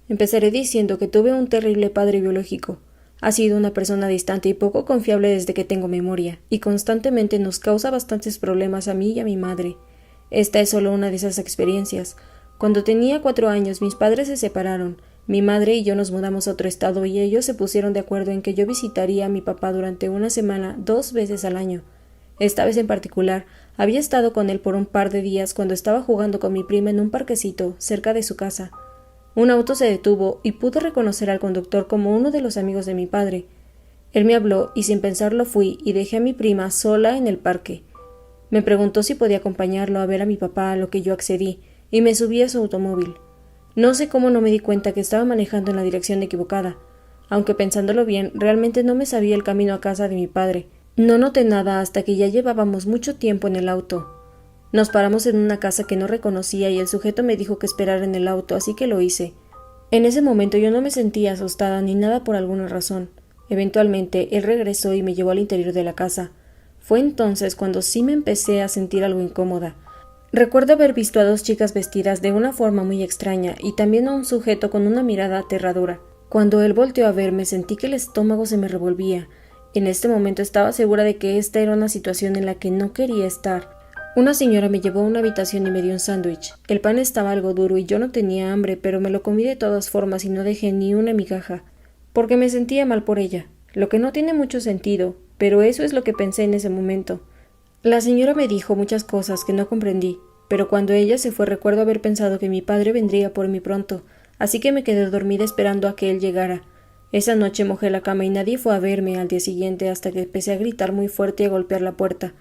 Empezaré diciendo que tuve un terrible padre biológico. Ha sido una persona distante y poco confiable desde que tengo memoria, y constantemente nos causa bastantes problemas a mí y a mi madre. Esta es solo una de esas experiencias. Cuando tenía 4 años, mis padres se separaron. Mi madre y yo nos mudamos a otro estado y ellos se pusieron de acuerdo en que yo visitaría a mi papá durante una semana 2 veces al año. Esta vez en particular, había estado con él por un par de días cuando estaba jugando con mi prima en un parquecito cerca de su casa. Un auto se detuvo y pude reconocer al conductor como uno de los amigos de mi padre. Él me habló y sin pensarlo fui y dejé a mi prima sola en el parque. Me preguntó si podía acompañarlo a ver a mi papá, a lo que yo accedí, y me subí a su automóvil. No sé cómo no me di cuenta que estaba manejando en la dirección equivocada. Aunque pensándolo bien, realmente no me sabía el camino a casa de mi padre. No noté nada hasta que ya llevábamos mucho tiempo en el auto. Nos paramos en una casa que no reconocía y el sujeto me dijo que esperara en el auto, así que lo hice. En ese momento yo no me sentía asustada ni nada por alguna razón. Eventualmente él regresó y me llevó al interior de la casa. Fue entonces cuando sí me empecé a sentir algo incómoda. Recuerdo haber visto a 2 chicas vestidas de una forma muy extraña y también a un sujeto con una mirada aterradora. Cuando él volteó a verme sentí que el estómago se me revolvía. En este momento estaba segura de que esta era una situación en la que no quería estar. Una señora me llevó a una habitación y me dio un sándwich. El pan estaba algo duro y yo no tenía hambre, pero me lo comí de todas formas y no dejé ni una migaja, porque me sentía mal por ella, lo que no tiene mucho sentido, pero eso es lo que pensé en ese momento. La señora me dijo muchas cosas que no comprendí, pero cuando ella se fue recuerdo haber pensado que mi padre vendría por mí pronto, así que me quedé dormida esperando a que él llegara. Esa noche mojé la cama y nadie fue a verme al día siguiente hasta que empecé a gritar muy fuerte y a golpear la puerta.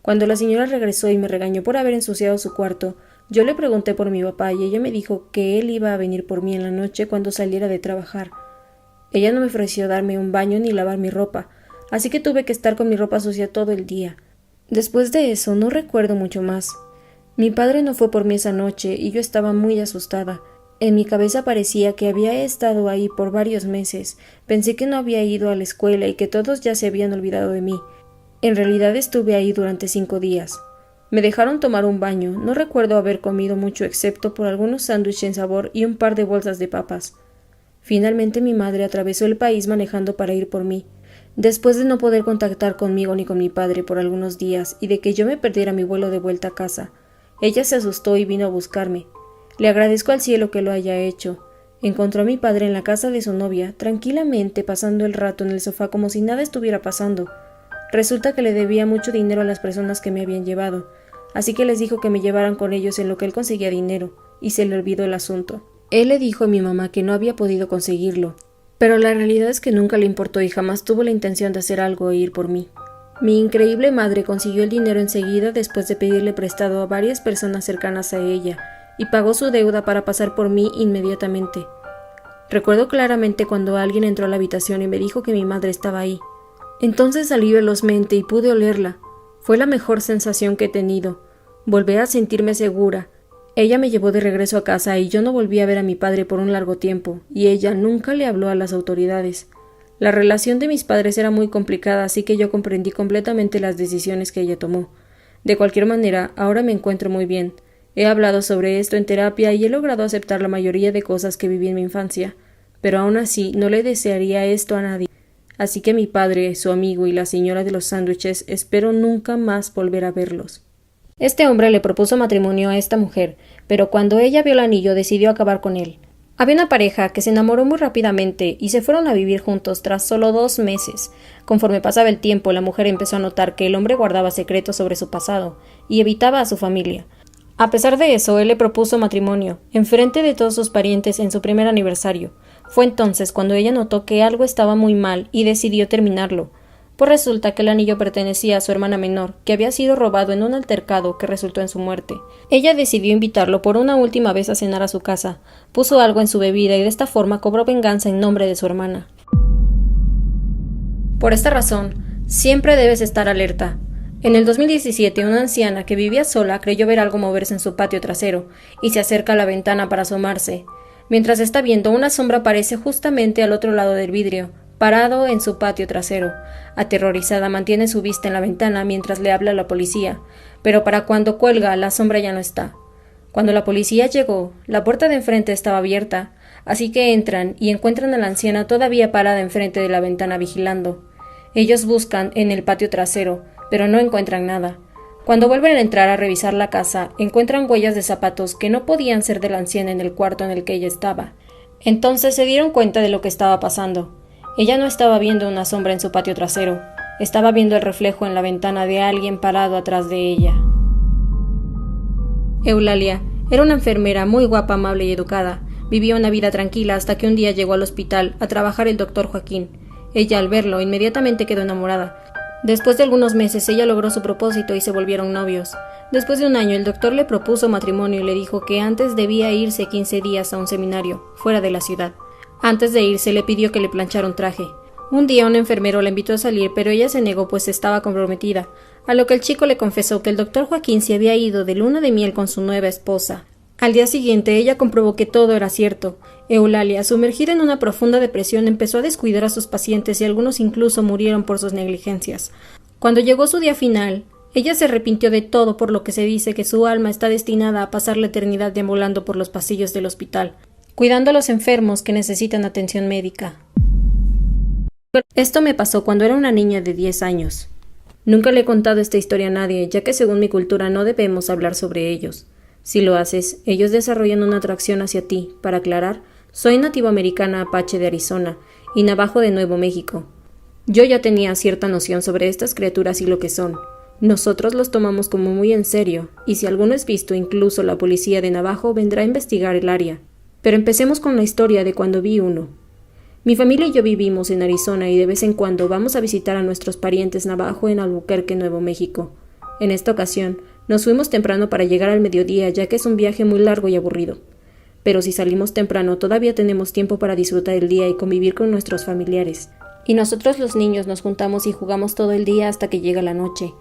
Cuando la señora regresó y me regañó por haber ensuciado su cuarto, yo le pregunté por mi papá y ella me dijo que él iba a venir por mí en la noche cuando saliera de trabajar. Ella no me ofreció darme un baño ni lavar mi ropa, así que tuve que estar con mi ropa sucia todo el día. Después de eso no recuerdo mucho más. Mi padre no fue por mí esa noche y yo estaba muy asustada. En mi cabeza parecía que había estado ahí por varios meses. Pensé que no había ido a la escuela y que todos ya se habían olvidado de mí. En realidad estuve ahí durante 5 días. Me dejaron tomar un baño. No recuerdo haber comido mucho excepto por algunos sándwiches sin sabor y un par de bolsas de papas. Finalmente mi madre atravesó el país manejando para ir por mí. Después de no poder contactar conmigo ni con mi padre por algunos días y de que yo me perdiera mi vuelo de vuelta a casa, ella se asustó y vino a buscarme. Le agradezco al cielo que lo haya hecho. Encontró a mi padre en la casa de su novia, tranquilamente pasando el rato en el sofá como si nada estuviera pasando. Resulta que le debía mucho dinero a las personas que me habían llevado, así que les dijo que me llevaran con ellos en lo que él conseguía dinero, y se le olvidó el asunto. Él le dijo a mi mamá que no había podido conseguirlo, pero la realidad es que nunca le importó y jamás tuvo la intención de hacer algo e ir por mí. Mi increíble madre consiguió el dinero enseguida después de pedirle prestado a varias personas cercanas a ella, y pagó su deuda para pasar por mí inmediatamente. Recuerdo claramente cuando alguien entró a la habitación y me dijo que mi madre estaba ahí. Entonces salí velozmente y pude olerla. Fue la mejor sensación que he tenido. Volví a sentirme segura. Ella me llevó de regreso a casa y yo no volví a ver a mi padre por un largo tiempo, y ella nunca le habló a las autoridades. La relación de mis padres era muy complicada, así que yo comprendí completamente las decisiones que ella tomó. De cualquier manera, ahora me encuentro muy bien. He hablado sobre esto en terapia y he logrado aceptar la mayoría de cosas que viví en mi infancia, pero aún así no le desearía esto a nadie. Así que mi padre, su amigo y la señora de los sándwiches espero nunca más volver a verlos. Este hombre le propuso matrimonio a esta mujer, pero cuando ella vio el anillo decidió acabar con él. Había una pareja que se enamoró muy rápidamente y se fueron a vivir juntos tras solo 2 meses. Conforme pasaba el tiempo, la mujer empezó a notar que el hombre guardaba secretos sobre su pasado y evitaba a su familia. A pesar de eso, él le propuso matrimonio, enfrente de todos sus parientes en su primer aniversario. Fue entonces cuando ella notó que algo estaba muy mal y decidió terminarlo. Pues resulta que el anillo pertenecía a su hermana menor, que había sido robado en un altercado que resultó en su muerte. Ella decidió invitarlo por una última vez a cenar a su casa, puso algo en su bebida y de esta forma cobró venganza en nombre de su hermana. Por esta razón, siempre debes estar alerta. En el 2017, una anciana que vivía sola creyó ver algo moverse en su patio trasero y se acerca a la ventana para asomarse. Mientras está viendo, una sombra aparece justamente al otro lado del vidrio, parado en su patio trasero. Aterrorizada, mantiene su vista en la ventana mientras le habla a la policía, pero para cuando cuelga, la sombra ya no está. Cuando la policía llegó, la puerta de enfrente estaba abierta. así que entran y encuentran a la anciana todavía parada enfrente de la ventana vigilando. Ellos buscan en el patio trasero, pero no encuentran nada. Cuando vuelven a entrar a revisar la casa, encuentran huellas de zapatos que no podían ser de la anciana en el cuarto en el que ella estaba. Entonces se dieron cuenta de lo que estaba pasando. Ella no estaba viendo una sombra en su patio trasero, estaba viendo el reflejo en la ventana de alguien parado atrás de ella. Eulalia era una enfermera muy guapa, amable y educada. Vivía una vida tranquila hasta que un día llegó al hospital a trabajar el doctor Joaquín. Ella, al verlo, inmediatamente quedó enamorada. Después de algunos meses, ella logró su propósito y se volvieron novios. Después de un año, el doctor le propuso matrimonio y le dijo que antes debía irse 15 días a un seminario, fuera de la ciudad. Antes de irse, le pidió que le planchara un traje. Un día un enfermero la invitó a salir, pero ella se negó pues estaba comprometida, a lo que el chico le confesó que el doctor Joaquín se había ido de luna de miel con su nueva esposa. Al día siguiente, ella comprobó que todo era cierto. Eulalia, sumergida en una profunda depresión, empezó a descuidar a sus pacientes y algunos incluso murieron por sus negligencias. Cuando llegó su día final, ella se arrepintió de todo, por lo que se dice que su alma está destinada a pasar la eternidad deambulando por los pasillos del hospital, cuidando a los enfermos que necesitan atención médica. Esto me pasó cuando era una niña de 10 años. Nunca le he contado esta historia a nadie, ya que según mi cultura no debemos hablar sobre ellos. Si lo haces, ellos desarrollan una atracción hacia ti. Para aclarar, soy nativo americana apache de Arizona y navajo de Nuevo México. Yo ya tenía cierta noción sobre estas criaturas y lo que son. Nosotros los tomamos como muy en serio, y si alguno es visto, incluso la policía de Navajo vendrá a investigar el área. Pero empecemos con la historia de cuando vi uno. Mi familia y yo vivimos en Arizona y de vez en cuando vamos a visitar a nuestros parientes navajo en Albuquerque, Nuevo México. En esta ocasión, nos fuimos temprano para llegar al mediodía, ya que es un viaje muy largo y aburrido. Pero si salimos temprano, todavía tenemos tiempo para disfrutar el día y convivir con nuestros familiares. Y nosotros los niños nos juntamos y jugamos todo el día hasta que llega la noche.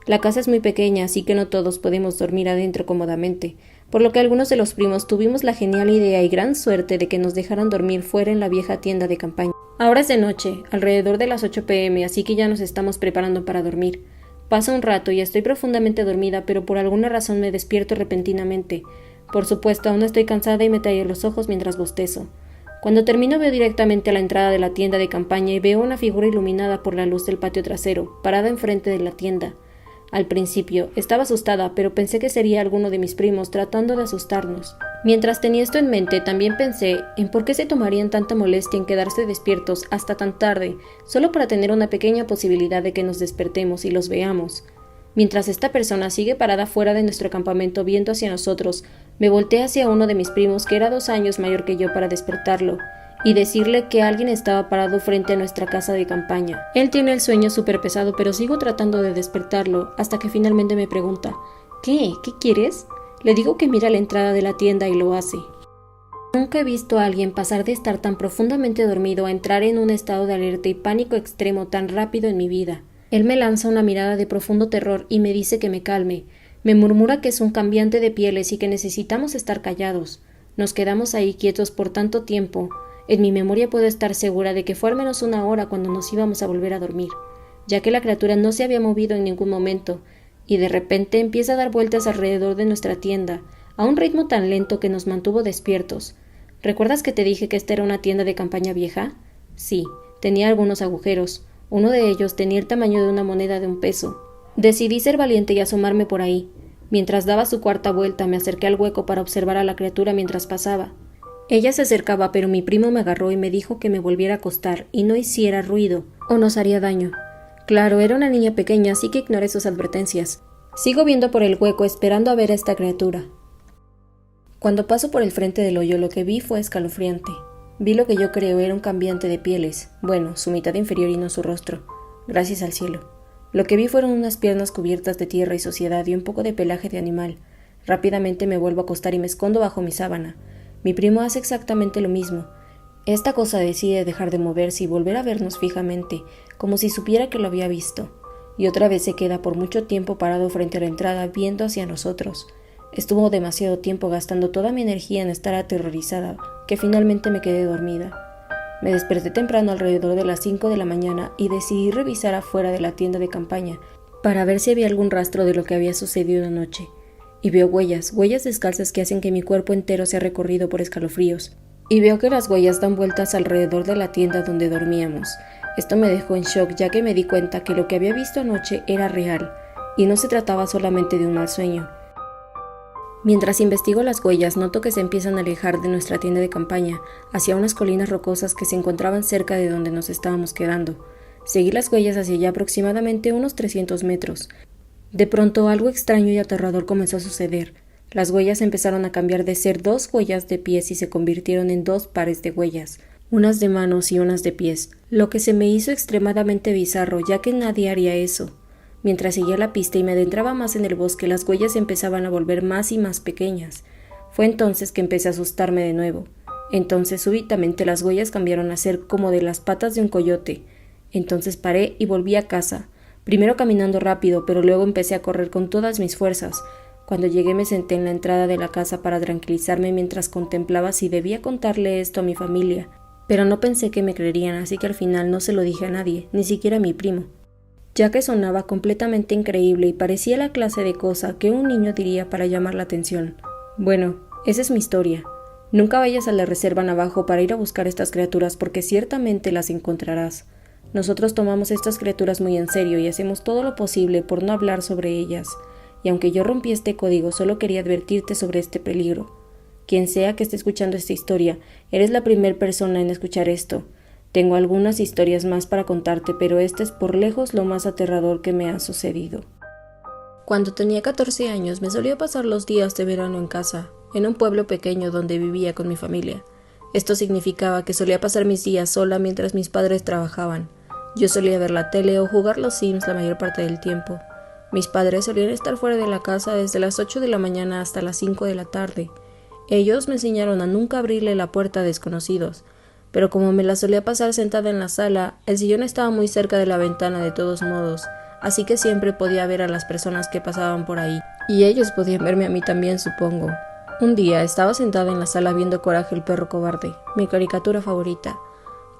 La casa es muy pequeña, así que no todos podemos dormir adentro cómodamente, por lo que algunos de los primos tuvimos la genial idea y gran suerte de que nos dejaran dormir fuera en la vieja tienda de campaña. Ahora es de noche, alrededor de las 8 p.m., así que ya nos estamos preparando para dormir. Pasa un rato y estoy profundamente dormida, pero por alguna razón me despierto repentinamente. Por supuesto, aún estoy cansada y me tallo los ojos mientras bostezo. Cuando termino veo directamente a la entrada de la tienda de campaña y veo una figura iluminada por la luz del patio trasero, parada enfrente de la tienda. Al principio estaba asustada, pero pensé que sería alguno de mis primos tratando de asustarnos. Mientras tenía esto en mente, también pensé en por qué se tomarían tanta molestia en quedarse despiertos hasta tan tarde, solo para tener una pequeña posibilidad de que nos despertemos y los veamos. Mientras esta persona sigue parada fuera de nuestro campamento viendo hacia nosotros, me volteé hacia uno de mis primos que era 2 años mayor que yo para despertarlo y decirle que alguien estaba parado frente a nuestra casa de campaña. Él tiene el sueño súper pesado, pero sigo tratando de despertarlo hasta que finalmente me pregunta: ¿Qué quieres? Le digo que mira la entrada de la tienda y lo hace. Nunca he visto a alguien pasar de estar tan profundamente dormido a entrar en un estado de alerta y pánico extremo tan rápido en mi vida. Él me lanza una mirada de profundo terror y me dice que me calme. Me murmura que es un cambiante de pieles y que necesitamos estar callados. Nos quedamos ahí quietos por tanto tiempo. En mi memoria puedo estar segura de que fue al menos 1 hora cuando nos íbamos a volver a dormir, ya que la criatura no se había movido en ningún momento, y de repente empieza a dar vueltas alrededor de nuestra tienda, a un ritmo tan lento que nos mantuvo despiertos. ¿Recuerdas que te dije que esta era una tienda de campaña vieja? Sí, tenía algunos agujeros. Uno de ellos tenía el tamaño de una moneda de 1 peso. Decidí ser valiente y asomarme por ahí. Mientras daba su cuarta vuelta, me acerqué al hueco para observar a la criatura mientras pasaba. Ella se acercaba, pero mi primo me agarró y me dijo que me volviera a acostar y no hiciera ruido, o nos haría daño. Claro, era una niña pequeña, así que ignoré sus advertencias. Sigo viendo por el hueco, esperando a ver a esta criatura. Cuando paso por el frente del hoyo, lo que vi fue escalofriante. Vi lo que yo creo era un cambiante de pieles, bueno, su mitad inferior y no su rostro. Gracias al cielo. Lo que vi fueron unas piernas cubiertas de tierra y suciedad y un poco de pelaje de animal. Rápidamente me vuelvo a acostar y me escondo bajo mi sábana. Mi primo hace exactamente lo mismo. Esta cosa decide dejar de moverse y volver a vernos fijamente, como si supiera que lo había visto. Y otra vez se queda por mucho tiempo parado frente a la entrada, viendo hacia nosotros. Estuvo demasiado tiempo gastando toda mi energía en estar aterrorizada, que finalmente me quedé dormida. Me desperté temprano alrededor de las 5 de la mañana y decidí revisar afuera de la tienda de campaña para ver si había algún rastro de lo que había sucedido anoche. Y veo huellas descalzas que hacen que mi cuerpo entero sea recorrido por escalofríos. y veo que las huellas dan vueltas alrededor de la tienda donde dormíamos. Esto me dejó en shock, ya que me di cuenta que lo que había visto anoche era real, y no se trataba solamente de un mal sueño. Mientras investigo las huellas, noto que se empiezan a alejar de nuestra tienda de campaña, hacia unas colinas rocosas que se encontraban cerca de donde nos estábamos quedando. Seguí las huellas hacia allá aproximadamente unos 300 metros. De pronto algo extraño y aterrador comenzó a suceder. Las huellas empezaron a cambiar de ser 2 huellas de pies y se convirtieron en 2 pares de huellas, unas de manos y unas de pies, lo que se me hizo extremadamente bizarro, ya que nadie haría eso. Mientras seguía la pista y me adentraba más en el bosque, las huellas empezaban a volver más y más pequeñas. Fue entonces que empecé a asustarme de nuevo. Entonces súbitamente las huellas cambiaron a ser como de las patas de un coyote. Entonces paré y volví a casa, primero caminando rápido, pero luego empecé a correr con todas mis fuerzas. Cuando llegué me senté en la entrada de la casa para tranquilizarme mientras contemplaba si debía contarle esto a mi familia, pero no pensé que me creerían, así que al final no se lo dije a nadie, ni siquiera a mi primo, ya que sonaba completamente increíble y parecía la clase de cosa que un niño diría para llamar la atención. Bueno, esa es mi historia. Nunca vayas a la reserva Navajo para ir a buscar estas criaturas porque ciertamente las encontrarás. Nosotros tomamos estas criaturas muy en serio y hacemos todo lo posible por no hablar sobre ellas. Y aunque yo rompí este código, solo quería advertirte sobre este peligro. Quien sea que esté escuchando esta historia, eres la primera persona en escuchar esto. Tengo algunas historias más para contarte, pero este es por lejos lo más aterrador que me ha sucedido. Cuando tenía 14 años, me solía pasar los días de verano en casa, en un pueblo pequeño donde vivía con mi familia. Esto significaba que solía pasar mis días sola mientras mis padres trabajaban. Yo solía ver la tele o jugar los Sims la mayor parte del tiempo. Mis padres solían estar fuera de la casa desde las 8 de la mañana hasta las 5 de la tarde. Ellos me enseñaron a nunca abrirle la puerta a desconocidos, pero como me la solía pasar sentada en la sala, el sillón estaba muy cerca de la ventana de todos modos, así que siempre podía ver a las personas que pasaban por ahí, y ellos podían verme a mí también, supongo. Un día estaba sentada en la sala viendo Coraje el perro cobarde, mi caricatura favorita,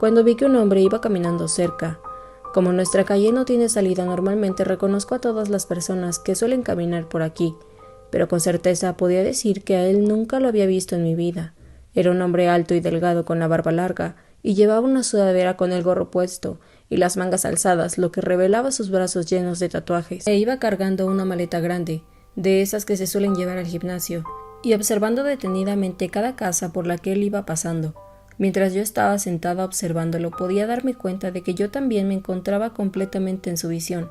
cuando vi que un hombre iba caminando cerca. Como nuestra calle no tiene salida, normalmente reconozco a todas las personas que suelen caminar por aquí, pero con certeza podía decir que a él nunca lo había visto en mi vida. Era un hombre alto y delgado con la barba larga, y llevaba una sudadera con el gorro puesto y las mangas alzadas, lo que revelaba sus brazos llenos de tatuajes. E iba cargando una maleta grande, de esas que se suelen llevar al gimnasio, y observando detenidamente cada casa por la que él iba pasando. Mientras yo estaba sentada observándolo, podía darme cuenta de que yo también me encontraba completamente en su visión.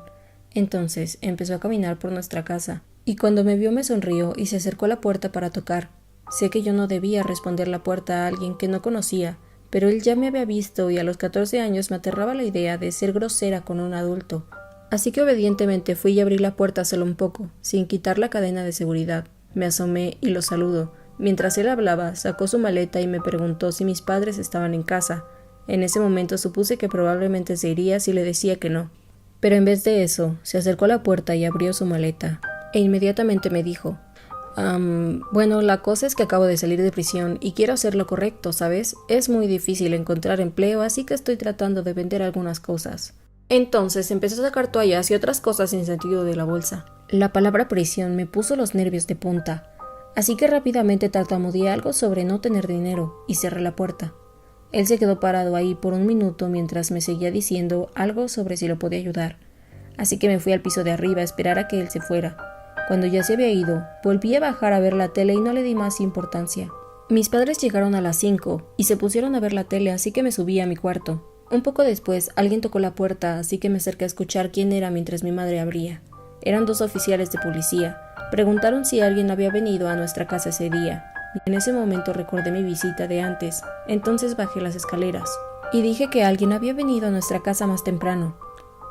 Entonces empezó a caminar por nuestra casa, y cuando me vio me sonrió y se acercó a la puerta para tocar. Sé que yo no debía responder la puerta a alguien que no conocía, pero él ya me había visto y a los 14 años me aterraba la idea de ser grosera con un adulto. Así que obedientemente fui y abrí la puerta solo un poco, sin quitar la cadena de seguridad. Me asomé y lo saludo. Mientras él hablaba, sacó su maleta y me preguntó si mis padres estaban en casa. En ese momento supuse que probablemente se iría si le decía que no. Pero en vez de eso, se acercó a la puerta y abrió su maleta. E inmediatamente me dijo: bueno, la cosa es que acabo de salir de prisión y quiero hacer lo correcto, ¿sabes? Es muy difícil encontrar empleo, así que estoy tratando de vender algunas cosas. Entonces empezó a sacar toallas y otras cosas sin sentido de la bolsa. La palabra prisión me puso los nervios de punta, así que rápidamente tartamudeé algo sobre no tener dinero y cerré la puerta. Él se quedó parado ahí por un minuto mientras me seguía diciendo algo sobre si lo podía ayudar, así que me fui al piso de arriba a esperar a que él se fuera. Cuando ya se había ido, volví a bajar a ver la tele y no le di más importancia. Mis padres llegaron a las 5 y se pusieron a ver la tele, así que me subí a mi cuarto. Un poco después, alguien tocó la puerta, así que me acerqué a escuchar quién era mientras mi madre abría. Eran 2 oficiales de policía. Preguntaron si alguien había venido a nuestra casa ese día. En ese momento recordé mi visita de antes, entonces bajé las escaleras y dije que alguien había venido a nuestra casa más temprano.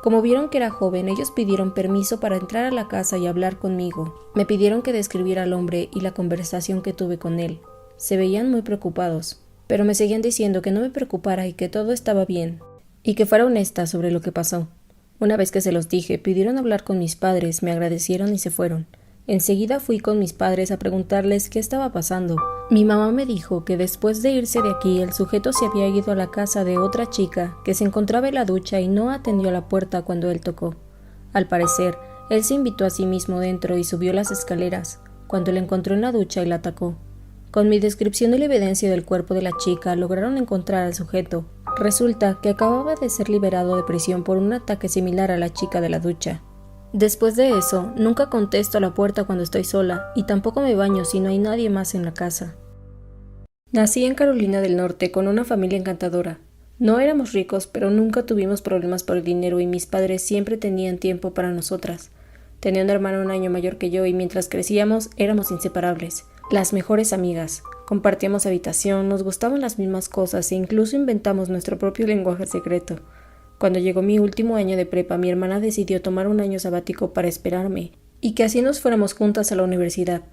Como vieron que era joven, ellos pidieron permiso para entrar a la casa y hablar conmigo. Me pidieron que describiera al hombre y la conversación que tuve con él. Se veían muy preocupados, pero me seguían diciendo que no me preocupara y que todo estaba bien, y que fuera honesta sobre lo que pasó. Una vez que se los dije, pidieron hablar con mis padres, me agradecieron y se fueron. Enseguida fui con mis padres a preguntarles qué estaba pasando. Mi mamá me dijo que después de irse de aquí, el sujeto se había ido a la casa de otra chica que se encontraba en la ducha y no atendió a la puerta cuando él tocó. Al parecer, él se invitó a sí mismo dentro y subió las escaleras, cuando la encontró en la ducha y la atacó. Con mi descripción y la evidencia del cuerpo de la chica lograron encontrar al sujeto. Resulta que acababa de ser liberado de prisión por un ataque similar a la chica de la ducha. Después de eso, nunca contesto a la puerta cuando estoy sola y tampoco me baño si no hay nadie más en la casa. Nací en Carolina del Norte con una familia encantadora. No éramos ricos, pero nunca tuvimos problemas por el dinero y mis padres siempre tenían tiempo para nosotras. Tenía un hermano un año mayor que yo y mientras crecíamos éramos inseparables, las mejores amigas. Compartíamos habitación, nos gustaban las mismas cosas e incluso inventamos nuestro propio lenguaje secreto. Cuando llegó mi último año de prepa, mi hermana decidió tomar un año sabático para esperarme y que así nos fuéramos juntas a la universidad.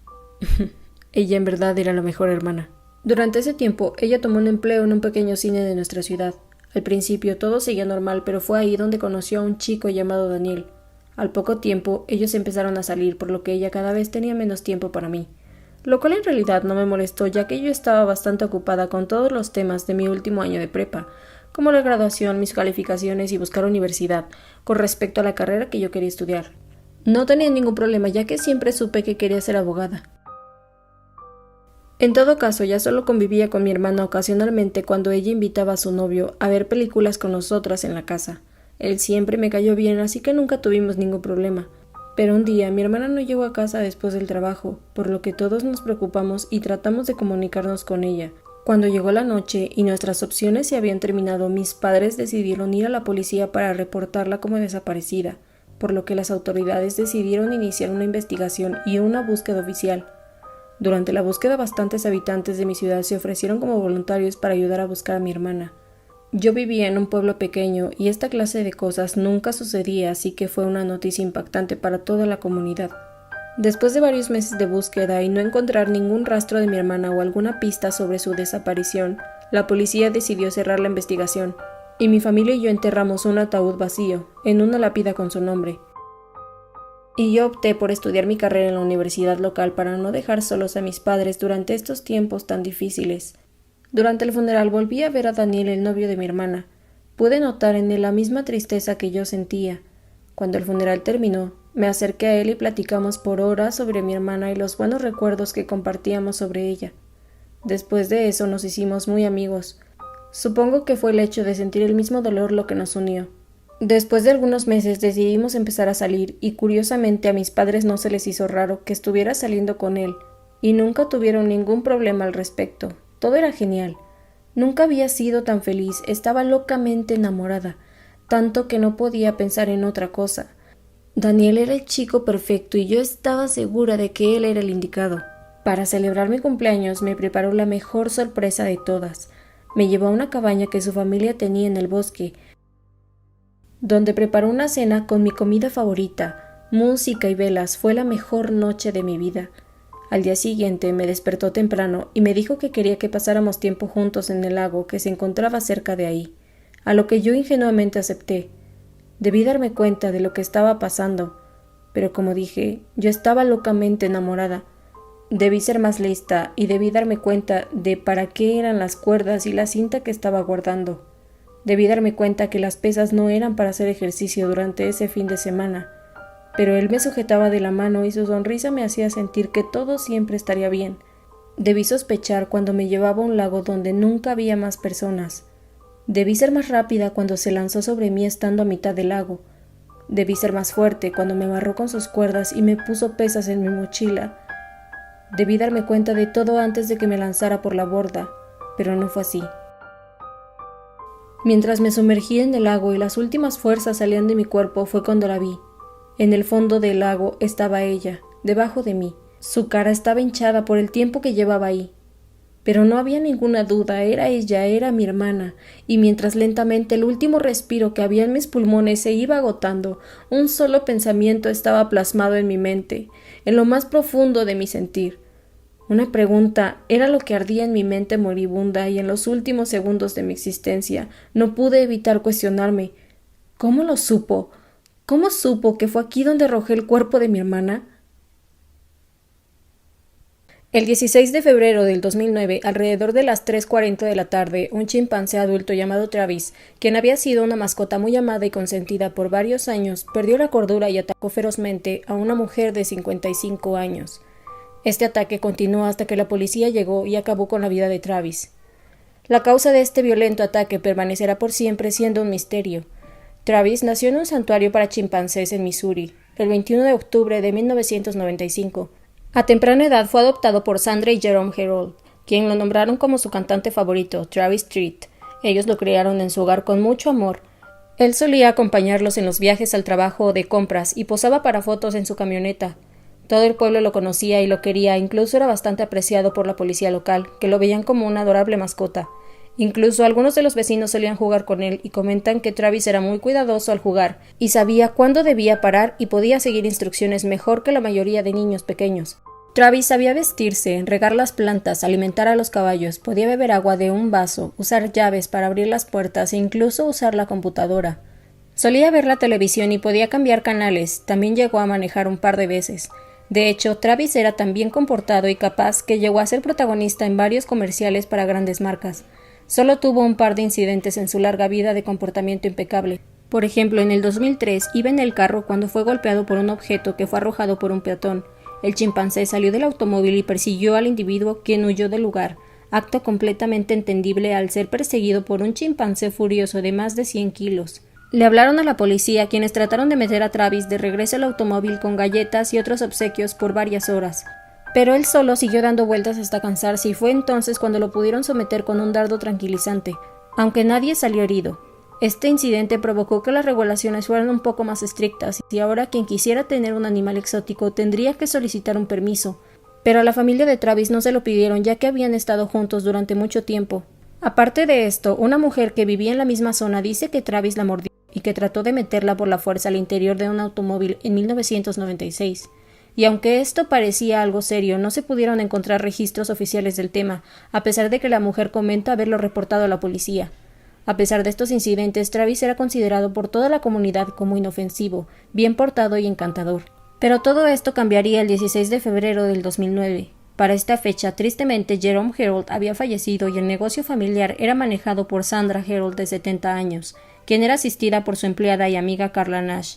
Ella en verdad era la mejor hermana. Durante ese tiempo, ella tomó un empleo en un pequeño cine de nuestra ciudad. Al principio todo seguía normal, pero fue ahí donde conoció a un chico llamado Daniel. Al poco tiempo, ellos empezaron a salir, por lo que ella cada vez tenía menos tiempo para mí. Lo cual en realidad no me molestó, ya que yo estaba bastante ocupada con todos los temas de mi último año de prepa, como la graduación, mis calificaciones y buscar universidad, con respecto a la carrera que yo quería estudiar. No tenía ningún problema, ya que siempre supe que quería ser abogada. En todo caso, ya solo convivía con mi hermana ocasionalmente cuando ella invitaba a su novio a ver películas con nosotras en la casa. Él siempre me cayó bien, así que nunca tuvimos ningún problema. Pero un día mi hermana no llegó a casa después del trabajo, por lo que todos nos preocupamos y tratamos de comunicarnos con ella. Cuando llegó la noche y nuestras opciones se habían terminado, mis padres decidieron ir a la policía para reportarla como desaparecida, por lo que las autoridades decidieron iniciar una investigación y una búsqueda oficial. Durante la búsqueda, bastantes habitantes de mi ciudad se ofrecieron como voluntarios para ayudar a buscar a mi hermana. Yo vivía en un pueblo pequeño y esta clase de cosas nunca sucedía, así que fue una noticia impactante para toda la comunidad. Después de varios meses de búsqueda y no encontrar ningún rastro de mi hermana o alguna pista sobre su desaparición, la policía decidió cerrar la investigación, y mi familia y yo enterramos un ataúd vacío, en una lápida con su nombre. Y yo opté por estudiar mi carrera en la universidad local para no dejar solos a mis padres durante estos tiempos tan difíciles. Durante el funeral volví a ver a Daniel, el novio de mi hermana. Pude notar en él la misma tristeza que yo sentía. Cuando el funeral terminó, me acerqué a él y platicamos por horas sobre mi hermana y los buenos recuerdos que compartíamos sobre ella. Después de eso nos hicimos muy amigos. Supongo que fue el hecho de sentir el mismo dolor lo que nos unió. Después de algunos meses decidimos empezar a salir y curiosamente a mis padres no se les hizo raro que estuviera saliendo con él y nunca tuvieron ningún problema al respecto. Todo era genial. Nunca había sido tan feliz, estaba locamente enamorada, tanto que no podía pensar en otra cosa. Daniel era el chico perfecto y yo estaba segura de que él era el indicado. Para celebrar mi cumpleaños me preparó la mejor sorpresa de todas. Me llevó a una cabaña que su familia tenía en el bosque, donde preparó una cena con mi comida favorita, música y velas. Fue la mejor noche de mi vida. Al día siguiente me despertó temprano y me dijo que quería que pasáramos tiempo juntos en el lago que se encontraba cerca de ahí, a lo que yo ingenuamente acepté. Debí darme cuenta de lo que estaba pasando, pero como dije, yo estaba locamente enamorada. Debí ser más lista y debí darme cuenta de para qué eran las cuerdas y la cinta que estaba guardando. Debí darme cuenta que las pesas no eran para hacer ejercicio durante ese fin de semana, pero él me sujetaba de la mano y su sonrisa me hacía sentir que todo siempre estaría bien. Debí sospechar cuando me llevaba a un lago donde nunca había más personas. Debí ser más rápida cuando se lanzó sobre mí estando a mitad del lago. Debí ser más fuerte cuando me amarró con sus cuerdas y me puso pesas en mi mochila. Debí darme cuenta de todo antes de que me lanzara por la borda, pero no fue así. Mientras me sumergía en el lago y las últimas fuerzas salían de mi cuerpo fue cuando la vi. En el fondo del lago estaba ella, debajo de mí. Su cara estaba hinchada por el tiempo que llevaba ahí. Pero no había ninguna duda, era ella, era mi hermana, y mientras lentamente el último respiro que había en mis pulmones se iba agotando, un solo pensamiento estaba plasmado en mi mente, en lo más profundo de mi sentir. Una pregunta era lo que ardía en mi mente moribunda y en los últimos segundos de mi existencia no pude evitar cuestionarme. ¿Cómo lo supo? ¿Cómo supo que fue aquí donde arrojé el cuerpo de mi hermana? El 16 de febrero del 2009, alrededor de las 3:40 de la tarde, un chimpancé adulto llamado Travis, quien había sido una mascota muy amada y consentida por varios años, perdió la cordura y atacó ferozmente a una mujer de 55 años. Este ataque continuó hasta que la policía llegó y acabó con la vida de Travis. La causa de este violento ataque permanecerá por siempre siendo un misterio. Travis nació en un santuario para chimpancés en Missouri, el 21 de octubre de 1995. A temprana edad fue adoptado por Sandra y Jerome Herold, quien lo nombraron como su cantante favorito, Travis Tritt. Ellos lo criaron en su hogar con mucho amor. Él solía acompañarlos en los viajes al trabajo o de compras y posaba para fotos en su camioneta. Todo el pueblo lo conocía y lo quería, incluso era bastante apreciado por la policía local, que lo veían como una adorable mascota. Incluso algunos de los vecinos solían jugar con él y comentan que Travis era muy cuidadoso al jugar y sabía cuándo debía parar y podía seguir instrucciones mejor que la mayoría de niños pequeños. Travis sabía vestirse, regar las plantas, alimentar a los caballos, podía beber agua de un vaso, usar llaves para abrir las puertas e incluso usar la computadora. Solía ver la televisión y podía cambiar canales, también llegó a manejar un par de veces. De hecho, Travis era tan bien comportado y capaz que llegó a ser protagonista en varios comerciales para grandes marcas. Solo tuvo un par de incidentes en su larga vida de comportamiento impecable. Por ejemplo, en el 2003 iba en el carro cuando fue golpeado por un objeto que fue arrojado por un peatón. El chimpancé salió del automóvil y persiguió al individuo, quien huyó del lugar, acto completamente entendible al ser perseguido por un chimpancé furioso de más de 100 kilos. Le hablaron a la policía, quienes trataron de meter a Travis de regreso al automóvil con galletas y otros obsequios por varias horas. Pero él solo siguió dando vueltas hasta cansarse y fue entonces cuando lo pudieron someter con un dardo tranquilizante, aunque nadie salió herido. Este incidente provocó que las regulaciones fueran un poco más estrictas y ahora quien quisiera tener un animal exótico tendría que solicitar un permiso. Pero a la familia de Travis no se lo pidieron ya que habían estado juntos durante mucho tiempo. Aparte de esto, una mujer que vivía en la misma zona dice que Travis la mordió y que trató de meterla por la fuerza al interior de un automóvil en 1996. Y aunque esto parecía algo serio, no se pudieron encontrar registros oficiales del tema, a pesar de que la mujer comenta haberlo reportado a la policía. A pesar de estos incidentes, Travis era considerado por toda la comunidad como inofensivo, bien portado y encantador. Pero todo esto cambiaría el 16 de febrero del 2009. Para esta fecha, tristemente, Jerome Herold había fallecido y el negocio familiar era manejado por Sandra Herold de 70 años, quien era asistida por su empleada y amiga Carla Nash.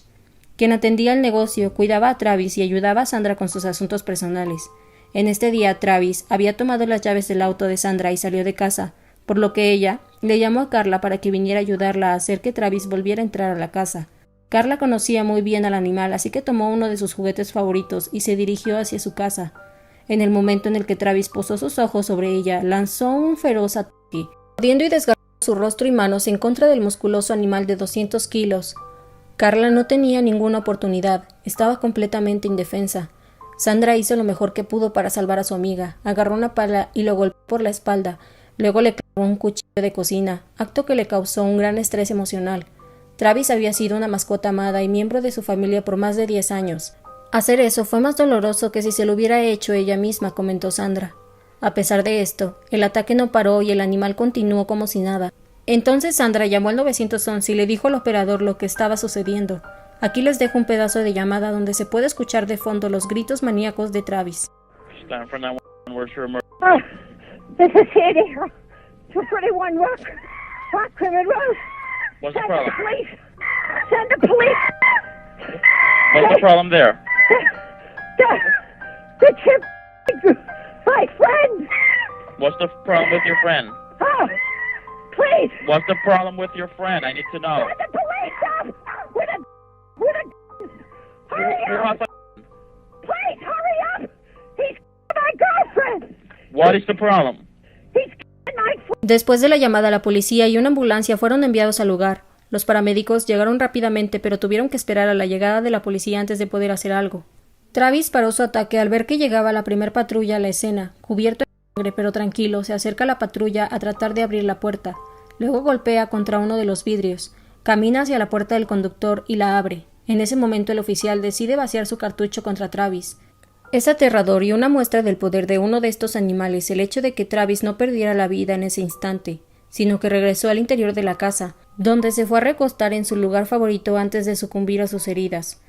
Quien atendía el negocio, cuidaba a Travis y ayudaba a Sandra con sus asuntos personales. En este día, Travis había tomado las llaves del auto de Sandra y salió de casa, por lo que ella le llamó a Carla para que viniera a ayudarla a hacer que Travis volviera a entrar a la casa. Carla conocía muy bien al animal, así que tomó uno de sus juguetes favoritos y se dirigió hacia su casa. En el momento en el que Travis posó sus ojos sobre ella, lanzó un feroz ataque, mordiendo y desgarrando su rostro y manos en contra del musculoso animal de 200 kilos. Carla no tenía ninguna oportunidad, estaba completamente indefensa. Sandra hizo lo mejor que pudo para salvar a su amiga, agarró una pala y lo golpeó por la espalda, luego le clavó un cuchillo de cocina, acto que le causó un gran estrés emocional. Travis había sido una mascota amada y miembro de su familia por más de 10 años. Hacer eso fue más doloroso que si se lo hubiera hecho ella misma, comentó Sandra. A pesar de esto, el ataque no paró y el animal continuó como si nada. Entonces Sandra llamó al 911 y le dijo al operador lo que estaba sucediendo. Aquí les dejo un pedazo de llamada donde se puede escuchar de fondo los gritos maníacos de Travis. Oh, this is Sandy. 231 Rock Crimmon Road. What's the Send problem? the police. Send the police. What's the problem there? The chip. My friend. What's the problem with your friend? Oh, please. What's the problem with your friend? I need to know. Send the police up with a. Hurry Who up. has Please hurry up. He's my girlfriend. What is the problem? He's my friend. Después de la llamada, la policía y una ambulancia fueron enviados al lugar. Los paramédicos llegaron rápidamente, pero tuvieron que esperar a la llegada de la policía antes de poder hacer algo. Travis paró su ataque al ver que llegaba la primer patrulla a la escena. Cubierto de sangre pero tranquilo, se acerca a la patrulla a tratar de abrir la puerta. Luego golpea contra uno de los vidrios. Camina hacia la puerta del conductor y la abre. En ese momento el oficial decide vaciar su cartucho contra Travis. Es aterrador y una muestra del poder de uno de estos animales el hecho de que Travis no perdiera la vida en ese instante, sino que regresó al interior de la casa, donde se fue a recostar en su lugar favorito antes de sucumbir a sus heridas.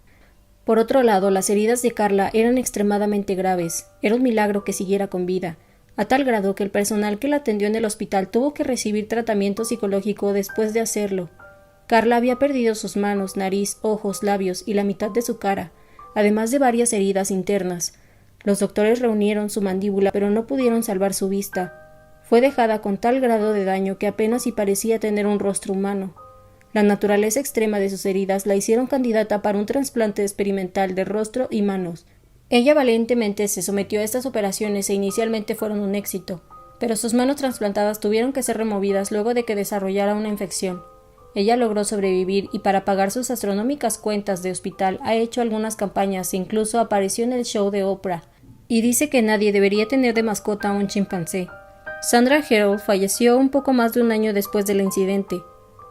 Por otro lado, las heridas de Carla eran extremadamente graves. Era un milagro que siguiera con vida, a tal grado que el personal que la atendió en el hospital tuvo que recibir tratamiento psicológico después de hacerlo. Carla había perdido sus manos, nariz, ojos, labios y la mitad de su cara, además de varias heridas internas. Los doctores reunieron su mandíbula, pero no pudieron salvar su vista. Fue dejada con tal grado de daño que apenas si parecía tener un rostro humano. La naturaleza extrema de sus heridas la hicieron candidata para un trasplante experimental de rostro y manos. Ella valientemente se sometió a estas operaciones e inicialmente fueron un éxito, pero sus manos trasplantadas tuvieron que ser removidas luego de que desarrollara una infección. Ella logró sobrevivir y para pagar sus astronómicas cuentas de hospital ha hecho algunas campañas e incluso apareció en el show de Oprah, y dice que nadie debería tener de mascota a un chimpancé. Sandra Herold falleció un poco más de un año después del incidente.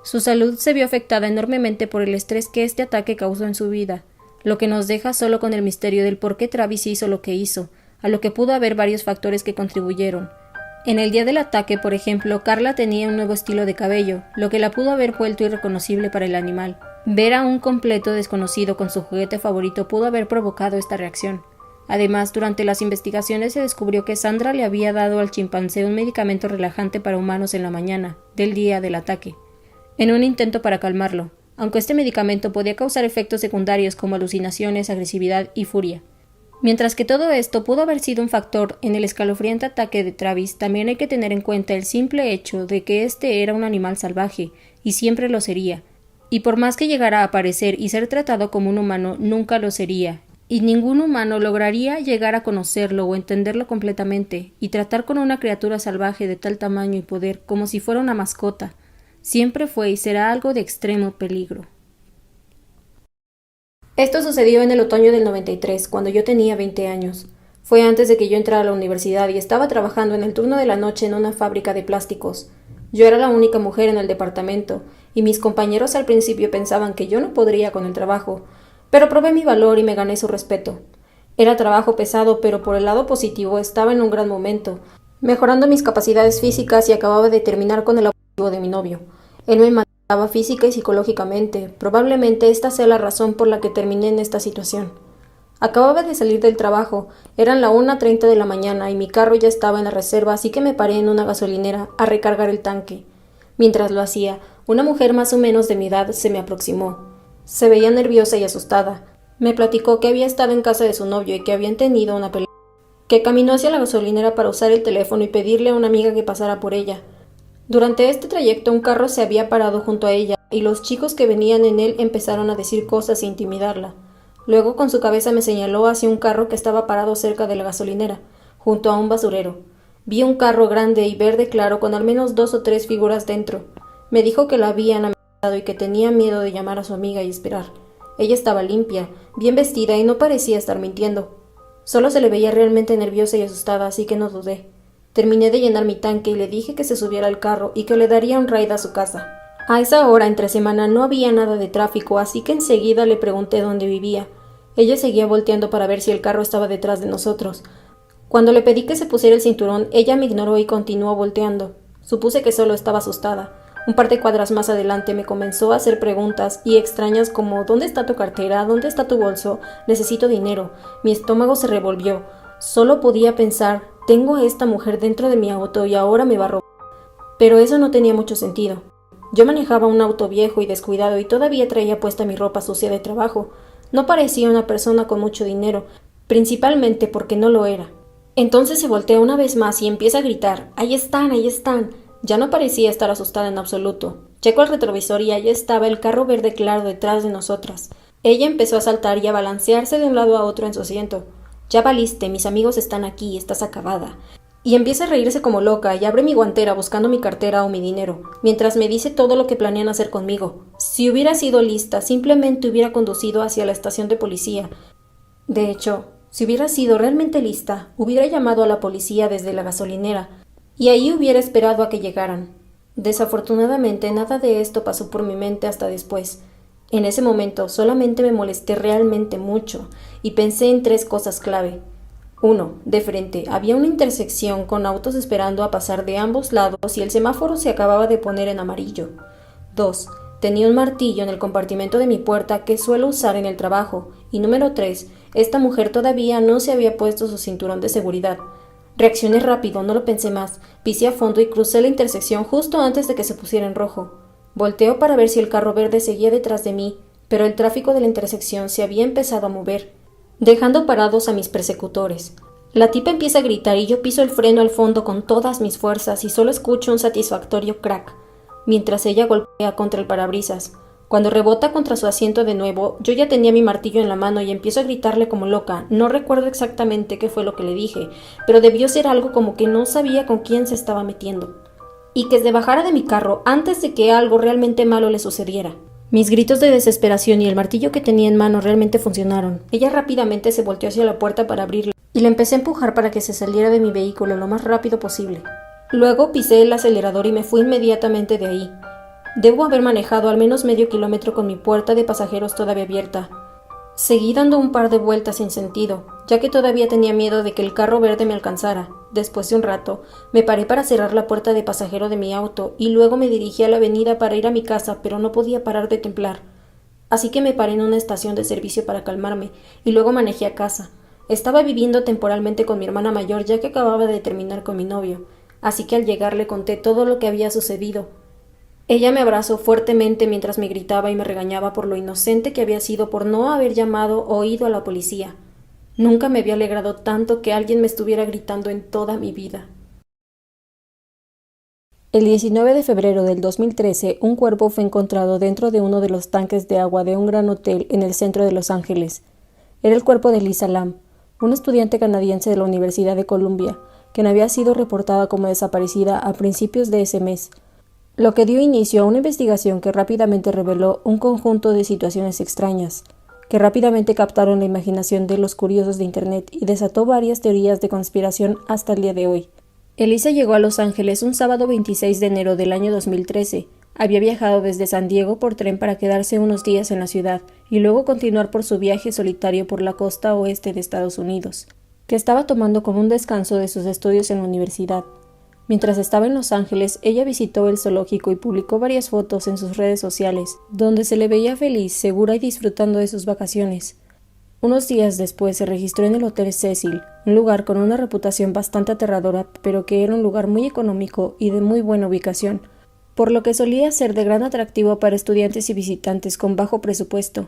Su salud se vio afectada enormemente por el estrés que este ataque causó en su vida, lo que nos deja solo con el misterio del por qué Travis hizo lo que hizo, a lo que pudo haber varios factores que contribuyeron. En el día del ataque, por ejemplo, Carla tenía un nuevo estilo de cabello, lo que la pudo haber vuelto irreconocible para el animal. Ver a un completo desconocido con su juguete favorito pudo haber provocado esta reacción. Además, durante las investigaciones se descubrió que Sandra le había dado al chimpancé un medicamento relajante para humanos en la mañana del día del ataque, en un intento para calmarlo, aunque este medicamento podía causar efectos secundarios como alucinaciones, agresividad y furia. Mientras que todo esto pudo haber sido un factor en el escalofriante ataque de Travis, también hay que tener en cuenta el simple hecho de que este era un animal salvaje, y siempre lo sería, y por más que llegara a aparecer y ser tratado como un humano, nunca lo sería, y ningún humano lograría llegar a conocerlo o entenderlo completamente, y tratar con una criatura salvaje de tal tamaño y poder como si fuera una mascota, siempre fue y será algo de extremo peligro. Esto sucedió en el otoño del 93, cuando yo tenía 20 años. Fue antes de que yo entrara a la universidad y estaba trabajando en el turno de la noche en una fábrica de plásticos. Yo era la única mujer en el departamento, y mis compañeros al principio pensaban que yo no podría con el trabajo, pero probé mi valor y me gané su respeto. Era trabajo pesado, pero por el lado positivo estaba en un gran momento, mejorando mis capacidades físicas y acababa de terminar con el abuso de mi novio. Él me mataba física y psicológicamente. Probablemente esta sea la razón por la que terminé en esta situación. Acababa de salir del trabajo, eran la 1:30 de la mañana y mi carro ya estaba en la reserva, así que me paré en una gasolinera a recargar el tanque. Mientras lo hacía, una mujer más o menos de mi edad se me aproximó. Se veía nerviosa y asustada. Me platicó que había estado en casa de su novio y que habían tenido una pelea, que caminó hacia la gasolinera para usar el teléfono y pedirle a una amiga que pasara por ella. Durante este trayecto un carro se había parado junto a ella y los chicos que venían en él empezaron a decir cosas e intimidarla. Luego con su cabeza me señaló hacia un carro que estaba parado cerca de la gasolinera, junto a un basurero. Vi un carro grande y verde claro con al menos 2 o 3 figuras dentro. Me dijo que la habían amenazado y que tenía miedo de llamar a su amiga y esperar. Ella estaba limpia, bien vestida y no parecía estar mintiendo. Solo se le veía realmente nerviosa y asustada, así que no dudé. Terminé de llenar mi tanque y le dije que se subiera al carro y que le daría un ride a su casa. A esa hora, entre semana, no había nada de tráfico, así que enseguida le pregunté dónde vivía. Ella seguía volteando para ver si el carro estaba detrás de nosotros. Cuando le pedí que se pusiera el cinturón, ella me ignoró y continuó volteando. Supuse que solo estaba asustada. Un par de cuadras más adelante me comenzó a hacer preguntas y extrañas como ¿dónde está tu cartera? ¿Dónde está tu bolso? Necesito dinero. Mi estómago se revolvió. Solo podía pensar, tengo a esta mujer dentro de mi auto y ahora me va a robar. Pero eso no tenía mucho sentido. Yo manejaba un auto viejo y descuidado y todavía traía puesta mi ropa sucia de trabajo. No parecía una persona con mucho dinero, principalmente porque no lo era. Entonces se voltea una vez más y empieza a gritar, ¡ahí están, ahí están! Ya no parecía estar asustada en absoluto. Checo el retrovisor y allí estaba el carro verde claro detrás de nosotras. Ella empezó a saltar y a balancearse de un lado a otro en su asiento. Ya valiste, mis amigos están aquí, estás acabada. Y empieza a reírse como loca y abre mi guantera buscando mi cartera o mi dinero, mientras me dice todo lo que planean hacer conmigo. Si hubiera sido lista, simplemente hubiera conducido hacia la estación de policía. De hecho, si hubiera sido realmente lista, hubiera llamado a la policía desde la gasolinera, y ahí hubiera esperado a que llegaran. Desafortunadamente, nada de esto pasó por mi mente hasta después. En ese momento solamente me molesté realmente mucho y pensé en 3 cosas clave. 1. De frente había una intersección con autos esperando a pasar de ambos lados y el semáforo se acababa de poner en amarillo. 2. Tenía un martillo en el compartimento de mi puerta que suelo usar en el trabajo. Y número 3. Esta mujer todavía no se había puesto su cinturón de seguridad. Reaccioné rápido, no lo pensé más. Pisé a fondo y crucé la intersección justo antes de que se pusiera en rojo. Volteo para ver si el carro verde seguía detrás de mí, pero el tráfico de la intersección se había empezado a mover. dejando parados a mis persecutores. La tipa empieza a gritar y yo piso el freno al fondo con todas mis fuerzas y solo escucho un satisfactorio crack, mientras ella golpea contra el parabrisas. Cuando rebota contra su asiento de nuevo, yo ya tenía mi martillo en la mano y empiezo a gritarle como loca. No recuerdo exactamente qué fue lo que le dije, pero debió ser algo como que no sabía con quién se estaba metiendo. Y que se bajara de mi carro antes de que algo realmente malo le sucediera. Mis gritos de desesperación y el martillo que tenía en mano realmente funcionaron. Ella rápidamente se volteó hacia la puerta para abrirla y la empecé a empujar para que se saliera de mi vehículo lo más rápido posible. Luego pisé el acelerador y me fui inmediatamente de ahí. Debo haber manejado al menos medio kilómetro con mi puerta de pasajeros todavía abierta. Seguí dando un par de vueltas sin sentido, ya que todavía tenía miedo de que el carro verde me alcanzara. Después de un rato, me paré para cerrar la puerta de pasajero de mi auto y luego me dirigí a la avenida para ir a mi casa, pero no podía parar de temblar. Así que me paré en una estación de servicio para calmarme y luego manejé a casa. Estaba viviendo temporalmente con mi hermana mayor ya que acababa de terminar con mi novio, así que al llegar le conté todo lo que había sucedido. Ella me abrazó fuertemente mientras me gritaba y me regañaba por lo inocente que había sido por no haber llamado o ido a la policía. Nunca me había alegrado tanto que alguien me estuviera gritando en toda mi vida. El 19 de febrero del 2013, un cuerpo fue encontrado dentro de uno de los tanques de agua de un gran hotel en el centro de Los Ángeles. Era el cuerpo de Lisa Lam, una estudiante canadiense de la Universidad de Columbia, quien había sido reportada como desaparecida a principios de ese mes, lo que dio inicio a una investigación que rápidamente reveló un conjunto de situaciones extrañas, que rápidamente captaron la imaginación de los curiosos de Internet y desató varias teorías de conspiración hasta el día de hoy. Elisa llegó a Los Ángeles un sábado 26 de enero del año 2013. Había viajado desde San Diego por tren para quedarse unos días en la ciudad y luego continuar por su viaje solitario por la costa oeste de Estados Unidos, que estaba tomando como un descanso de sus estudios en la universidad. Mientras estaba en Los Ángeles, ella visitó el zoológico y publicó varias fotos en sus redes sociales, donde se le veía feliz, segura y disfrutando de sus vacaciones. Unos días después se registró en el Hotel Cecil, un lugar con una reputación bastante aterradora, pero que era un lugar muy económico y de muy buena ubicación, por lo que solía ser de gran atractivo para estudiantes y visitantes con bajo presupuesto.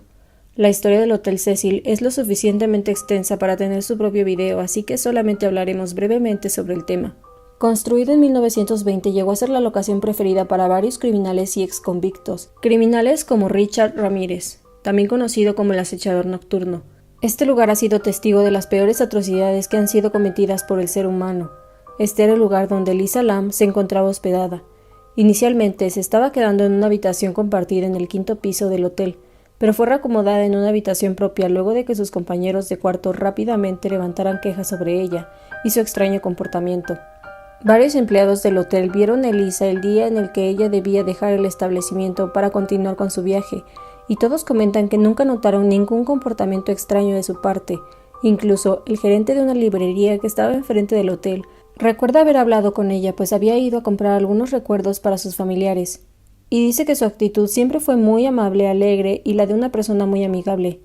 La historia del Hotel Cecil es lo suficientemente extensa para tener su propio video, así que solamente hablaremos brevemente sobre el tema. Construido en 1920, llegó a ser la locación preferida para varios criminales y exconvictos, criminales como Richard Ramírez, también conocido como el acechador nocturno. Este lugar ha sido testigo de las peores atrocidades que han sido cometidas por el ser humano. Este era el lugar donde Lisa Lam se encontraba hospedada. Inicialmente se estaba quedando en una habitación compartida en el 5º piso del hotel, pero fue reacomodada en una habitación propia luego de que sus compañeros de cuarto rápidamente levantaran quejas sobre ella y su extraño comportamiento. Varios empleados del hotel vieron a Elisa el día en el que ella debía dejar el establecimiento para continuar con su viaje, y todos comentan que nunca notaron ningún comportamiento extraño de su parte. Incluso el gerente de una librería que estaba enfrente del hotel recuerda haber hablado con ella, pues había ido a comprar algunos recuerdos para sus familiares, y dice que su actitud siempre fue muy amable, alegre y la de una persona muy amigable.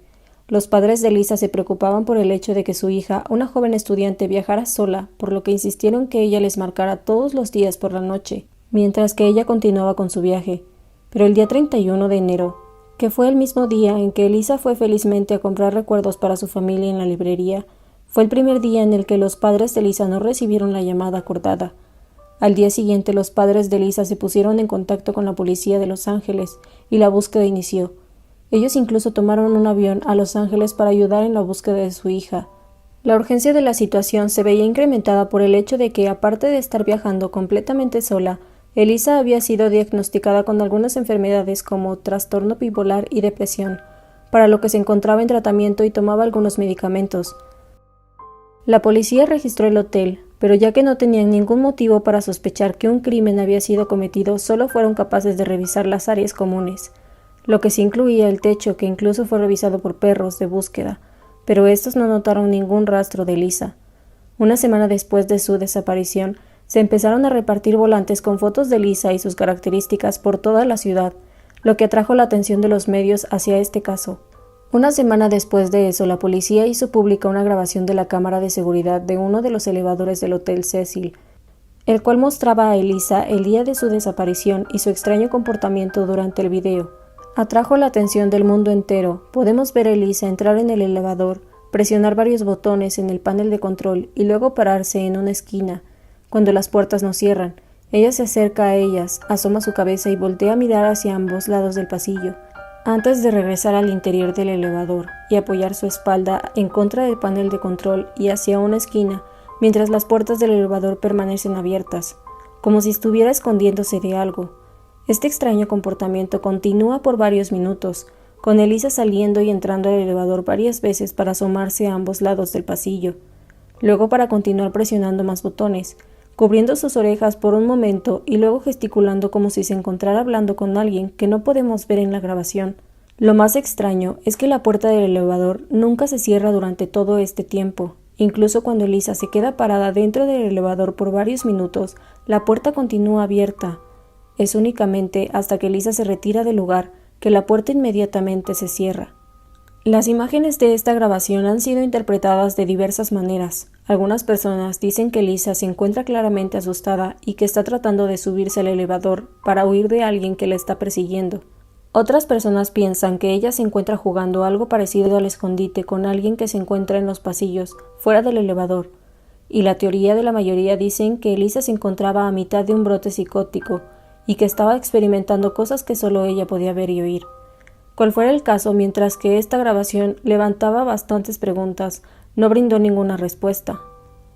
Los padres de Lisa se preocupaban por el hecho de que su hija, una joven estudiante, viajara sola, por lo que insistieron que ella les marcara todos los días por la noche, mientras que ella continuaba con su viaje. Pero el día 31 de enero, que fue el mismo día en que Lisa fue felizmente a comprar recuerdos para su familia en la librería, fue el primer día en el que los padres de Lisa no recibieron la llamada acordada. Al día siguiente, los padres de Lisa se pusieron en contacto con la policía de Los Ángeles y la búsqueda inició. Ellos incluso tomaron un avión a Los Ángeles para ayudar en la búsqueda de su hija. La urgencia de la situación se veía incrementada por el hecho de que, aparte de estar viajando completamente sola, Elisa había sido diagnosticada con algunas enfermedades como trastorno bipolar y depresión, para lo que se encontraba en tratamiento y tomaba algunos medicamentos. La policía registró el hotel, pero ya que no tenían ningún motivo para sospechar que un crimen había sido cometido, solo fueron capaces de revisar las áreas comunes, lo que sí incluía el techo, que incluso fue revisado por perros de búsqueda, pero estos no notaron ningún rastro de Lisa. Una semana después de su desaparición, se empezaron a repartir volantes con fotos de Lisa y sus características por toda la ciudad, lo que atrajo la atención de los medios hacia este caso. Una semana después de eso, la policía hizo pública una grabación de la cámara de seguridad de uno de los elevadores del Hotel Cecil, el cual mostraba a Elisa el día de su desaparición y su extraño comportamiento durante el video. Atrajo la atención del mundo entero. Podemos ver a Elisa entrar en el elevador, presionar varios botones en el panel de control y luego pararse en una esquina. Cuando las puertas no cierran, ella se acerca a ellas, asoma su cabeza y voltea a mirar hacia ambos lados del pasillo, antes de regresar al interior del elevador y apoyar su espalda en contra del panel de control y hacia una esquina, mientras las puertas del elevador permanecen abiertas, como si estuviera escondiéndose de algo. Este extraño comportamiento continúa por varios minutos, con Elisa saliendo y entrando al elevador varias veces para asomarse a ambos lados del pasillo, luego para continuar presionando más botones, cubriendo sus orejas por un momento y luego gesticulando como si se encontrara hablando con alguien que no podemos ver en la grabación. Lo más extraño es que la puerta del elevador nunca se cierra durante todo este tiempo. Incluso cuando Elisa se queda parada dentro del elevador por varios minutos, la puerta continúa abierta. Es únicamente hasta que Elisa se retira del lugar que la puerta inmediatamente se cierra. Las imágenes de esta grabación han sido interpretadas de diversas maneras. Algunas personas dicen que Lisa se encuentra claramente asustada y que está tratando de subirse al elevador para huir de alguien que la está persiguiendo. Otras personas piensan que ella se encuentra jugando algo parecido al escondite con alguien que se encuentra en los pasillos, fuera del elevador. Y la teoría de la mayoría dicen que Lisa se encontraba a mitad de un brote psicótico y que estaba experimentando cosas que solo ella podía ver y oír. Cual fuera el caso, mientras que esta grabación levantaba bastantes preguntas, no brindó ninguna respuesta.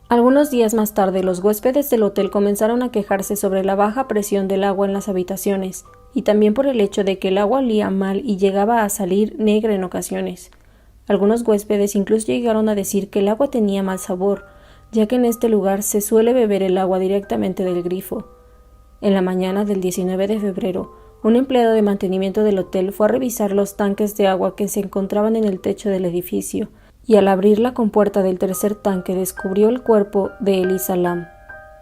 Algunos días más tarde, los huéspedes del hotel comenzaron a quejarse sobre la baja presión del agua en las habitaciones, y también por el hecho de que el agua olía mal y llegaba a salir negra en ocasiones. Algunos huéspedes incluso llegaron a decir que el agua tenía mal sabor, ya que en este lugar se suele beber el agua directamente del grifo. En la mañana del 19 de febrero, un empleado de mantenimiento del hotel fue a revisar los tanques de agua que se encontraban en el techo del edificio, y al abrir la compuerta del tercer tanque descubrió el cuerpo de Elisa Lam.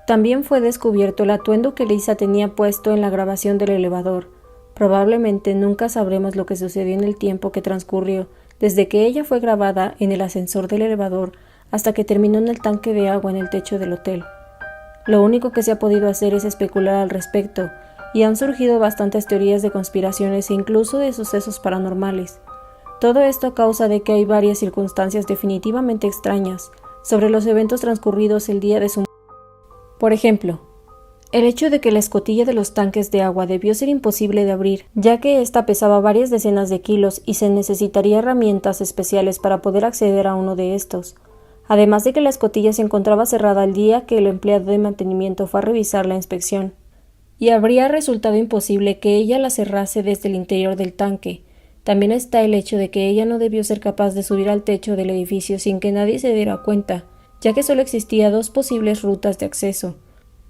También fue descubierto el atuendo que Elisa tenía puesto en la grabación del elevador. Probablemente nunca sabremos lo que sucedió en el tiempo que transcurrió desde que ella fue grabada en el ascensor del elevador hasta que terminó en el tanque de agua en el techo del hotel. Lo único que se ha podido hacer es especular al respecto, y han surgido bastantes teorías de conspiraciones e incluso de sucesos paranormales. Todo esto a causa de que hay varias circunstancias definitivamente extrañas sobre los eventos transcurridos el día de su muerte. Por ejemplo, el hecho de que la escotilla de los tanques de agua debió ser imposible de abrir, ya que ésta pesaba varias decenas de kilos y se necesitaría herramientas especiales para poder acceder a uno de estos. Además de que la escotilla se encontraba cerrada el día que el empleado de mantenimiento fue a revisar la inspección, y habría resultado imposible que ella la cerrase desde el interior del tanque. También está el hecho de que ella no debió ser capaz de subir al techo del edificio sin que nadie se diera cuenta, ya que solo existía dos posibles rutas de acceso,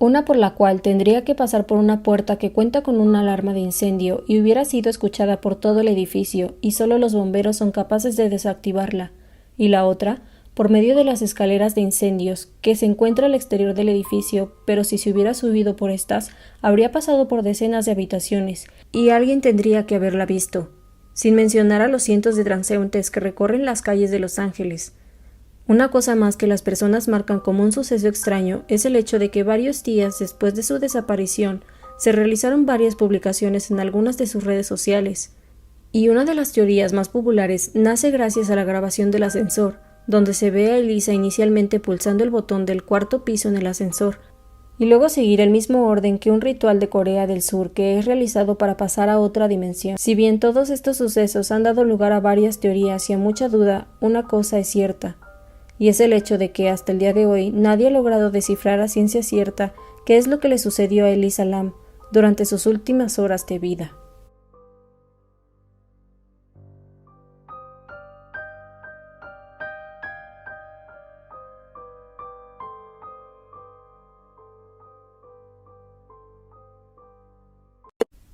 una por la cual tendría que pasar por una puerta que cuenta con una alarma de incendio y hubiera sido escuchada por todo el edificio y solo los bomberos son capaces de desactivarla, y la otra por medio de las escaleras de incendios, que se encuentra al exterior del edificio, pero si se hubiera subido por estas, habría pasado por decenas de habitaciones, y alguien tendría que haberla visto, sin mencionar a los cientos de transeúntes que recorren las calles de Los Ángeles. Una cosa más que las personas marcan como un suceso extraño es el hecho de que varios días después de su desaparición, se realizaron varias publicaciones en algunas de sus redes sociales, y una de las teorías más populares nace gracias a la grabación del ascensor, donde se ve a Elisa inicialmente pulsando el botón del cuarto piso en el ascensor, y luego seguir el mismo orden que un ritual de Corea del Sur que es realizado para pasar a otra dimensión. Si bien todos estos sucesos han dado lugar a varias teorías y a mucha duda, una cosa es cierta, y es el hecho de que hasta el día de hoy nadie ha logrado descifrar a ciencia cierta qué es lo que le sucedió a Elisa Lam durante sus últimas horas de vida.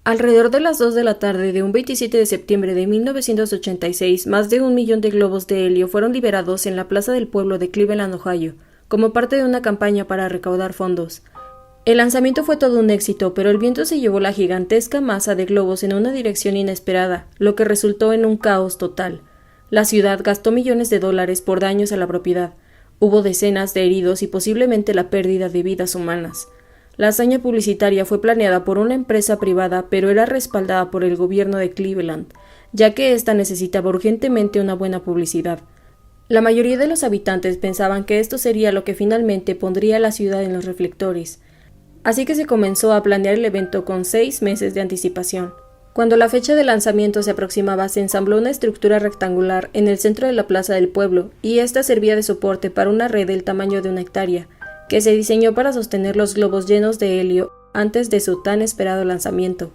Alrededor de las 2 de la tarde de un 27 de septiembre de 1986, más de 1 millón de globos de helio fueron liberados en la plaza del pueblo de Cleveland, Ohio, como parte de una campaña para recaudar fondos. El lanzamiento fue todo un éxito, pero el viento se llevó la gigantesca masa de globos en una dirección inesperada, lo que resultó en un caos total. La ciudad gastó millones de dólares por daños a la propiedad. Hubo decenas de heridos y posiblemente la pérdida de vidas humanas. La hazaña publicitaria fue planeada por una empresa privada, pero era respaldada por el gobierno de Cleveland, ya que ésta necesitaba urgentemente una buena publicidad. La mayoría de los habitantes pensaban que esto sería lo que finalmente pondría a la ciudad en los reflectores, así que se comenzó a planear el evento con 6 meses de anticipación. Cuando la fecha de lanzamiento se aproximaba, se ensambló una estructura rectangular en el centro de la plaza del pueblo, y ésta servía de soporte para una red del tamaño de 1 hectárea, que se diseñó para sostener los globos llenos de helio antes de su tan esperado lanzamiento.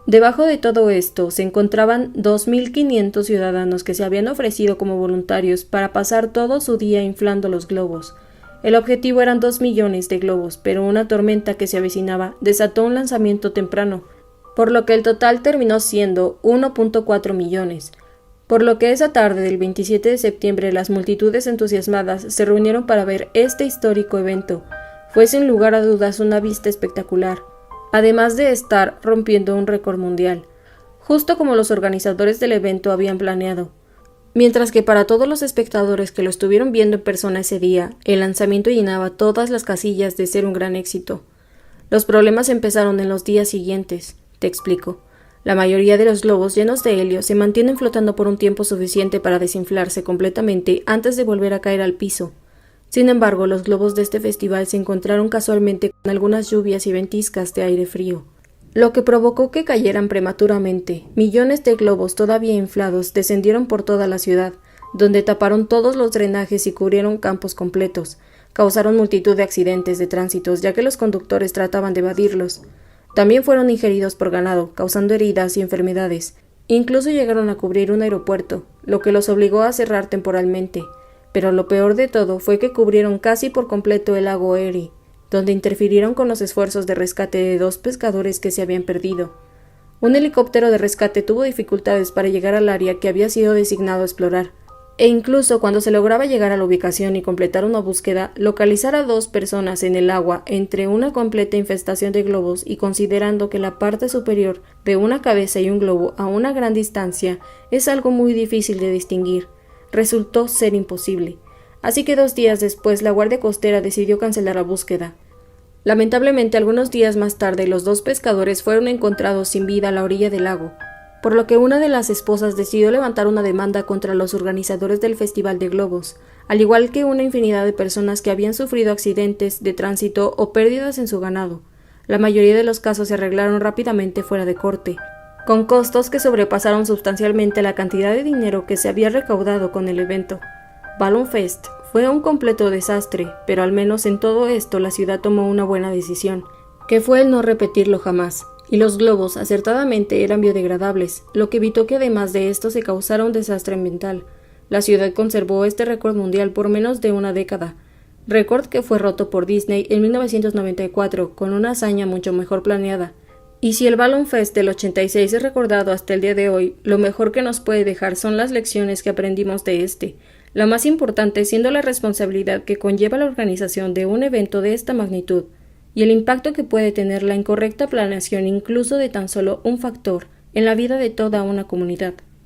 Debajo de todo esto se encontraban 2.500 ciudadanos que se habían ofrecido como voluntarios para pasar todo su día inflando los globos. El objetivo eran 2 millones de globos, pero una tormenta que se avecinaba desató un lanzamiento temprano, por lo que el total terminó siendo 1.4 millones. Por lo que esa tarde del 27 de septiembre las multitudes entusiasmadas se reunieron para ver este histórico evento. Fue sin lugar a dudas una vista espectacular, además de estar rompiendo un récord mundial, justo como los organizadores del evento habían planeado. Mientras que para todos los espectadores que lo estuvieron viendo en persona ese día, el lanzamiento llenaba todas las casillas de ser un gran éxito. Los problemas empezaron en los días siguientes. Te explico. La mayoría de los globos llenos de helio se mantienen flotando por un tiempo suficiente para desinflarse completamente antes de volver a caer al piso. Sin embargo, los globos de este festival se encontraron casualmente con algunas lluvias y ventiscas de aire frío, lo que provocó que cayeran prematuramente. Millones de globos todavía inflados descendieron por toda la ciudad, donde taparon todos los drenajes y cubrieron campos completos. Causaron multitud de accidentes de tránsito, ya que los conductores trataban de evadirlos. También fueron ingeridos por ganado, causando heridas y enfermedades. Incluso llegaron a cubrir un aeropuerto, lo que los obligó a cerrar temporalmente. Pero lo peor de todo fue que cubrieron casi por completo el lago Erie, donde interfirieron con los esfuerzos de rescate de 2 pescadores que se habían perdido. Un helicóptero de rescate tuvo dificultades para llegar al área que había sido designado a explorar, e incluso cuando se lograba llegar a la ubicación y completar una búsqueda, localizar a 2 personas en el agua entre una completa infestación de globos y considerando que la parte superior de una cabeza y un globo a una gran distancia es algo muy difícil de distinguir, resultó ser imposible. Así que 2 días después la Guardia Costera decidió cancelar la búsqueda. Lamentablemente, algunos días más tarde, los 2 pescadores fueron encontrados sin vida a la orilla del lago, por lo que una de las esposas decidió levantar una demanda contra los organizadores del Festival de Globos, al igual que una infinidad de personas que habían sufrido accidentes de tránsito o pérdidas en su ganado. La mayoría de los casos se arreglaron rápidamente fuera de corte, con costos que sobrepasaron sustancialmente la cantidad de dinero que se había recaudado con el evento. Balloon Fest fue un completo desastre, pero al menos en todo esto la ciudad tomó una buena decisión, que fue el no repetirlo jamás, y los globos acertadamente eran biodegradables, lo que evitó que además de esto se causara un desastre ambiental. La ciudad conservó este récord mundial por menos de una década, récord que fue roto por Disney en 1994 con una hazaña mucho mejor planeada. Y si el Balloon Fest del 86 es recordado hasta el día de hoy, lo mejor que nos puede dejar son las lecciones que aprendimos de este, la más importante siendo la responsabilidad que conlleva la organización de un evento de esta magnitud, y el impacto que puede tener la incorrecta planeación incluso de tan solo un factor en la vida de toda una comunidad.